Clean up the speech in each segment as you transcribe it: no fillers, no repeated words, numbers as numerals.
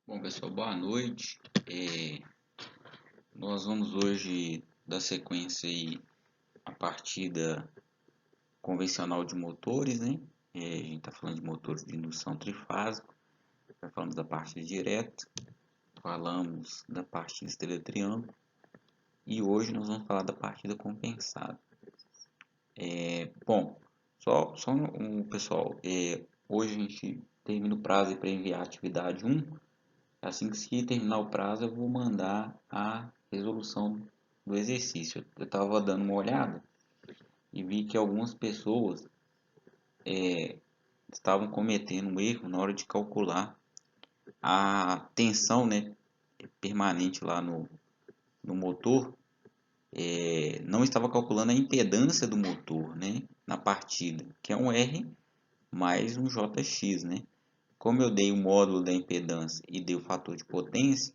Bom, pessoal, boa noite. Nós vamos hoje dar sequência aí à partida convencional de motores, né? A gente está falando de motores de indução trifásica, já falamos da partida direta, falamos da partida estrela-triângulo e hoje nós vamos falar da partida compensada. Bom, pessoal, hoje a gente termina o prazo para enviar a atividade 1. Assim que terminar o prazo, eu vou mandar a resolução do exercício. Eu estava dando uma olhada e vi que algumas pessoas estavam cometendo um erro na hora de calcular a tensão, né, permanente lá no motor. Não estava calculando a impedância do motor, né, na partida, que é um R mais um JX, né? Como eu dei o módulo da impedância e dei o fator de potência,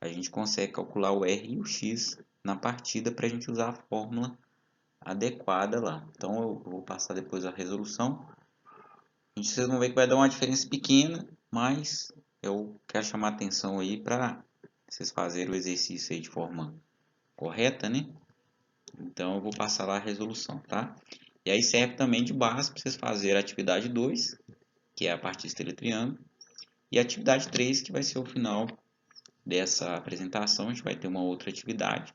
a gente consegue calcular o R e o X na partida para a gente usar a fórmula adequada lá. Então eu vou passar depois a resolução. Vocês vão ver que vai dar uma diferença pequena, mas eu quero chamar a atenção aí para vocês fazerem o exercício aí de forma correta, né? Então eu vou passar lá a resolução, tá? E aí serve também de base para vocês fazerem a atividade 2, que é a partida estrela-triângulo, e a atividade 3, que vai ser o final dessa apresentação. A gente vai ter uma outra atividade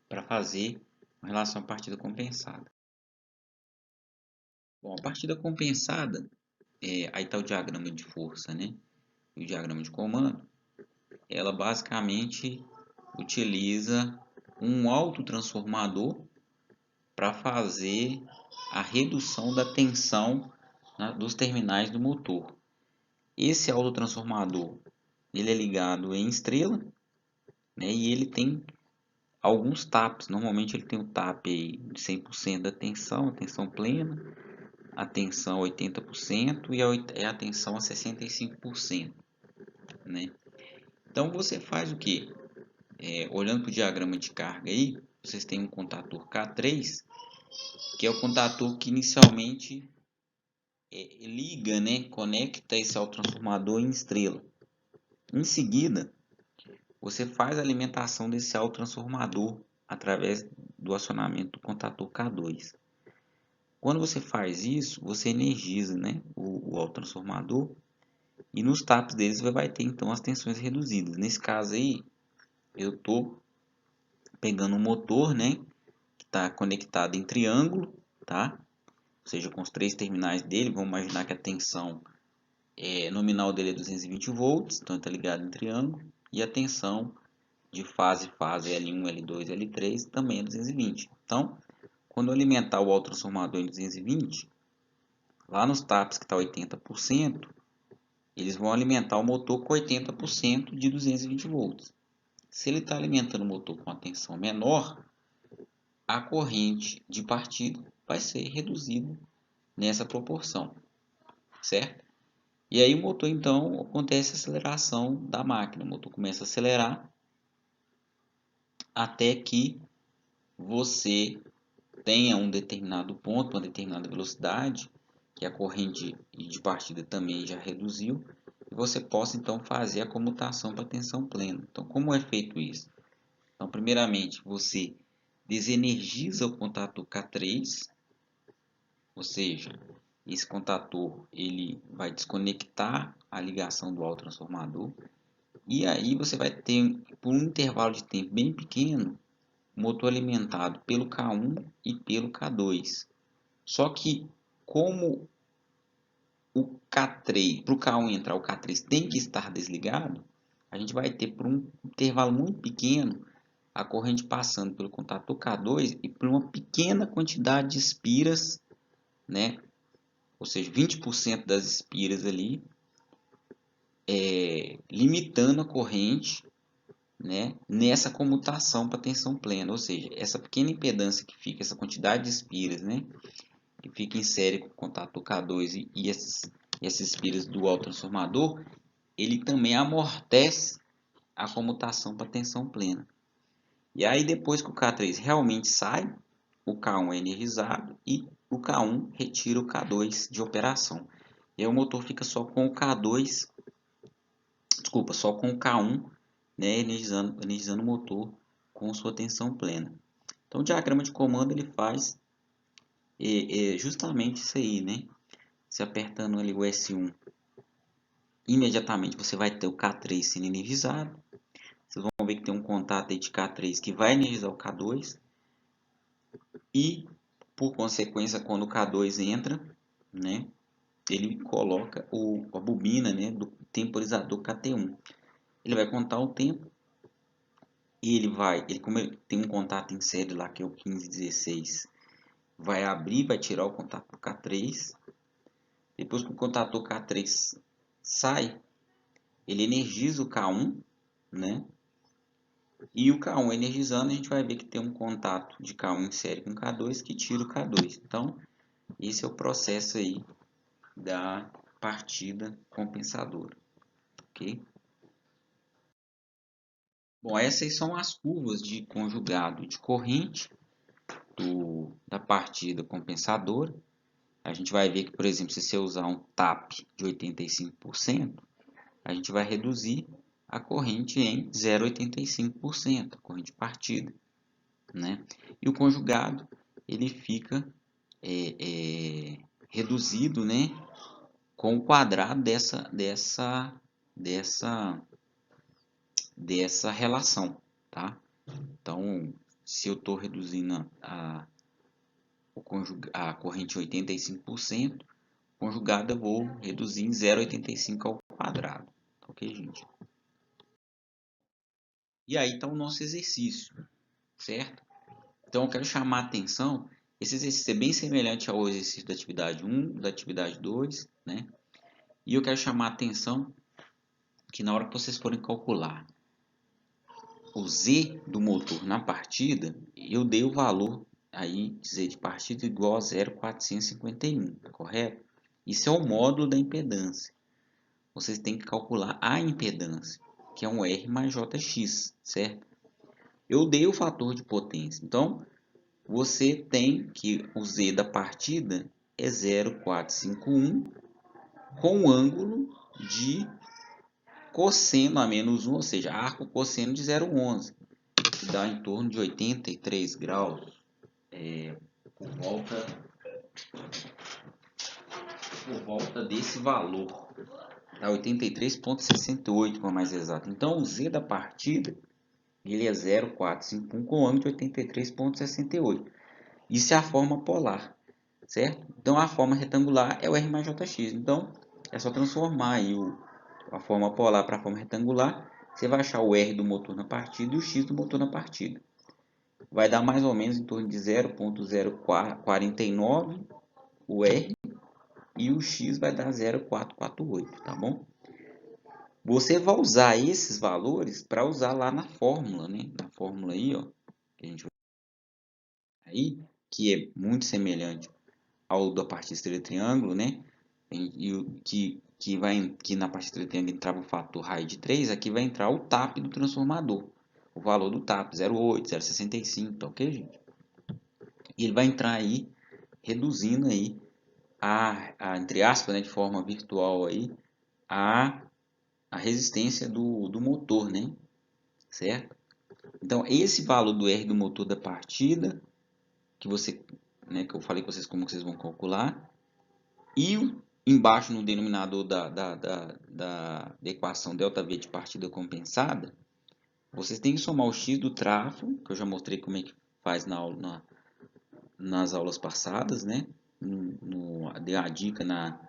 para fazer com relação à partida compensada. Bom, a partida compensada, aí está o diagrama de força, né? E o diagrama de comando, ela basicamente utiliza um autotransformador para fazer a redução da tensão, né, dos terminais do motor. Esse autotransformador, ele é ligado em estrela, né, e ele tem alguns TAPs. Normalmente ele tem o TAP aí de 100% da tensão, a tensão plena, a tensão 80% e a tensão a 65%, né? Então você faz o que? Olhando para o diagrama de carga aí, vocês têm um contator K3, que é o contator que inicialmente liga, né, conecta esse autotransformador em estrela. Em seguida, você faz a alimentação desse autotransformador através do acionamento do contator K2. Quando você faz isso, você energiza, né, o autotransformador e nos taps deles vai ter então as tensões reduzidas. Nesse caso aí, eu estou pegando um motor, né, que está conectado em triângulo, tá? Ou seja, com os três terminais dele. Vamos imaginar que a tensão nominal dele é 220 volts, então está ligado em triângulo, e a tensão de fase L1, L2, L3 também é 220. Então, quando eu alimentar o autotransformador em 220, lá nos taps que está 80%, eles vão alimentar o motor com 80% de 220 volts. Se ele está alimentando o motor com a tensão menor, a corrente de partida vai ser reduzida nessa proporção, certo? E aí o motor, então, acontece a aceleração da máquina. O motor começa a acelerar até que você tenha um determinado ponto, uma determinada velocidade, que a corrente de partida também já reduziu, e você possa então fazer a comutação para tensão plena. Então, como é feito isso? Então, primeiramente, você desenergiza o contator K3, ou seja, esse contator ele vai desconectar a ligação do autotransformador, e aí você vai ter, por um intervalo de tempo bem pequeno, o motor alimentado pelo K1 e pelo K2. Só que como o K3, para o K1 entrar, o K3 tem que estar desligado, a gente vai ter por um intervalo muito pequeno a corrente passando pelo contator K2 e por uma pequena quantidade de espiras, né? Ou seja, 20% das espiras ali, limitando a corrente, né, nessa comutação para tensão plena. Ou seja, essa pequena impedância que fica, essa quantidade de espiras, né, que fica em série com o contator K2 e essas espiras do autotransformador, ele também amortece a comutação para tensão plena. E aí depois que o K3 realmente sai, o K1 é energizado e o K1 retira o K2 de operação. E aí o motor fica só com o K2 desculpa, só com o K1, né, energizando o motor com sua tensão plena. Então o diagrama de comando ele faz justamente isso aí, né? Você apertando ali o S1, imediatamente você vai ter o K3 sendo energizado. Vocês vão ver que tem um contato aí de K3 que vai energizar o K2. E, por consequência, quando o K2 entra, né, ele coloca a bobina, né, do temporizador KT1. Ele vai contar o tempo e como ele tem um contato em série lá que é o 1516, vai abrir, vai tirar o contato do K3. Depois que o contator K3 sai, ele energiza o K1, né? E o K1 energizando, a gente vai ver que tem um contato de K1 em série com K2 que tira o K2. Então, esse é o processo aí da partida compensadora, ok? Bom, essas são as curvas de conjugado de corrente da partida compensadora. A gente vai ver que, por exemplo, se você usar um TAP de 85%, a gente vai reduzir a corrente em 0,85%, a corrente partida, né? E o conjugado, ele fica reduzido, né, com o quadrado dessa relação, tá? Então, se eu estou reduzindo a corrente 85%, conjugada eu vou reduzir em 0,85 ao quadrado, ok, gente? E aí está o nosso exercício, certo? Então, eu quero chamar a atenção, esse exercício é bem semelhante ao exercício da atividade 1, da atividade 2, né? E eu quero chamar a atenção que na hora que vocês forem calcular o Z do motor na partida, eu dei o valor aí, Z de partida igual a 0,451, correto? Isso é o módulo da impedância. Vocês têm que calcular a impedância, que é um R mais JX, certo? Eu dei o fator de potência, então você tem que o Z da partida é 0,451 com ângulo de cosseno a menos 1, ou seja, arco cosseno de 0,11, que dá em torno de 83 graus, por volta desse valor, dá 83,68 para mais exato. Então o Z da partida ele é 0,451 com ângulo de 83,68. Isso é a forma polar, certo? Então a forma retangular é o R mais JX. Então é só transformar aí a forma polar para a forma retangular. Você vai achar o R do motor na partida e o X do motor na partida. Vai dar mais ou menos em torno de 0,049 o R e o X vai dar 0,448, tá bom? Você vai usar esses valores para usar lá na fórmula, né? Na fórmula aí, ó, que a gente vai aí, que é muito semelhante ao da partida estrela-triângulo, né? E que na partida estrela-triângulo entrava o fator raiz de 3, aqui vai entrar o TAP do transformador. O valor do TAP, 0,8, 0,65, tá ok, gente? E ele vai entrar aí, reduzindo aí, entre aspas, né, de forma virtual aí, a resistência do motor, né? Certo? Então, esse valor do R do motor da partida, que eu falei com vocês como vocês vão calcular, e embaixo no denominador da equação ΔV de partida compensada, vocês têm que somar o X do trafo, que eu já mostrei como é que faz nas aulas passadas, né? Dei a dica na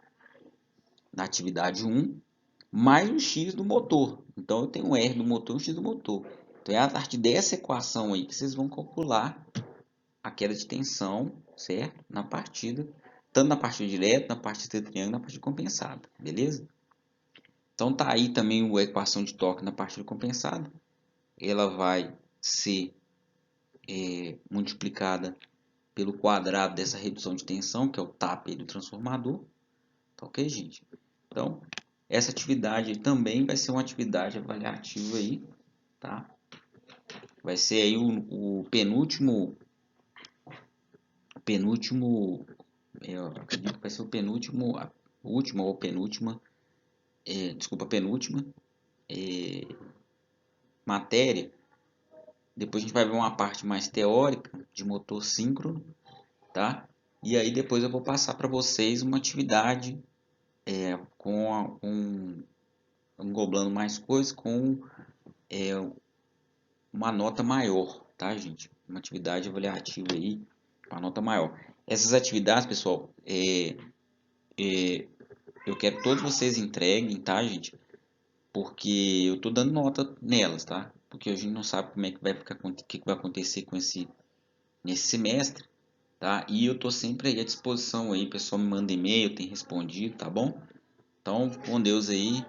atividade 1, mais o X do motor. Então, eu tenho o R do motor e o X do motor. Então, é a partir dessa equação aí que vocês vão calcular a queda de tensão, certo? Na partida, tanto na partida direta, na partida de triângulo, na partida compensada, beleza? Então, tá aí também a equação de torque na partida compensada. Ela vai ser multiplicada pelo quadrado dessa redução de tensão, que é o TAP do transformador. Tá ok, gente? Então, essa atividade também vai ser uma atividade avaliativa aí, tá? Vai ser aí o penúltimo, eu acredito que vai ser o penúltimo, a última ou penúltima, penúltima matéria. Depois a gente vai ver uma parte mais teórica de motor síncrono, tá? E aí depois eu vou passar para vocês uma atividade englobando mais coisas com uma nota maior, tá, gente? Uma atividade avaliativa aí, uma nota maior. Essas atividades, pessoal, eu quero que todos vocês entreguem, tá, gente? Porque eu tô dando nota nelas, tá? Porque a gente não sabe como é que vai ficar, o que vai acontecer com nesse semestre, tá? E eu tô sempre aí à disposição aí, o pessoal me manda e-mail, tem respondido, tá bom? Então, com Deus aí.